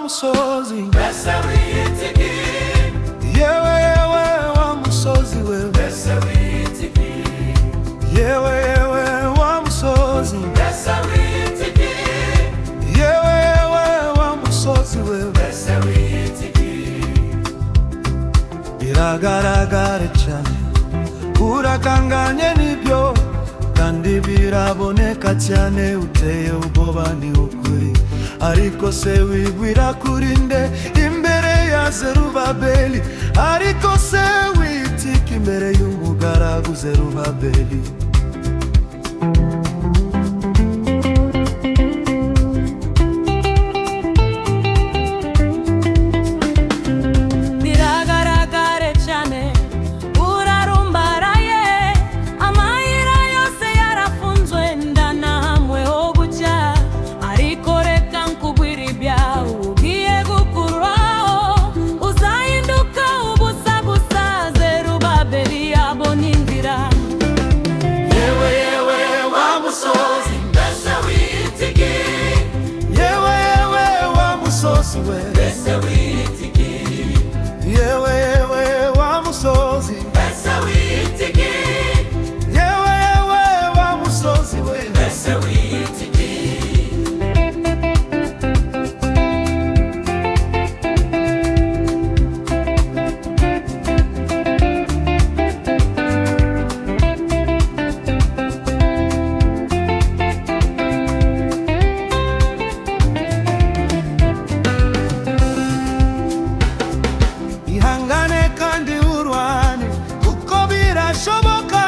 musozi, mbese wiyit'iki? yewe yewe wa musozi we, mbese wiyit'iki? yewe yewe wa musozi, mbese wiyit'iki? yewe yewe wa musozi we, mbese wiyit'iki? biragaragara cyane, urakanganye n'ibyo kandi biraboneka cyane, uteye ubwoba ni ukuri, ariko se wigwira kuri nde imbere ya Zerubabeli? Ariko se wiyit'iki imbere y'umugaragu Zerubabeli? Biragaragare cyane, urarumbaraye, amayira yose yarafunzwe, ndanahamwe ho gucya, ariko reka nkubwire ibyawe ugiye gukuraho, uzahinduka ubusa gusa, Zerubabeli yabona inzira. yewe yewe wa musozi, mbese wiyit'iki? yewe yewe wa musozi we, mbese wiyit'iki? yewe yewe wa musozi, mbese wiyit'iki? yewe yewe wa musozi we, mbese wiyit'iki? ihangane kandi urwane kuko birashoboka,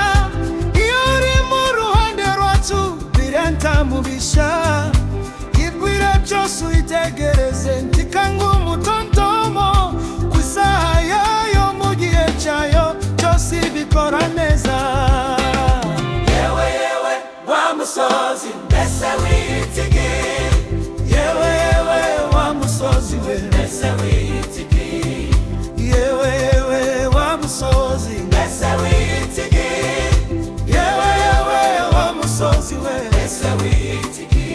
iyo uri mu ruhande rwacu birenta mubisha, igwire byose uyitegereze, ntikanga umutontomo, ku isaha yayo mu gihe cyayo cyose ibikora neza. yewe yewe wa musozi, mbese wiyit'iki? yewe yewe wa musozi we, mbese wiyit'iki? yewe yewe wa musozi, mbese wiyit'iki? yewe yewe wa musozi we, mbese wiyit'iki?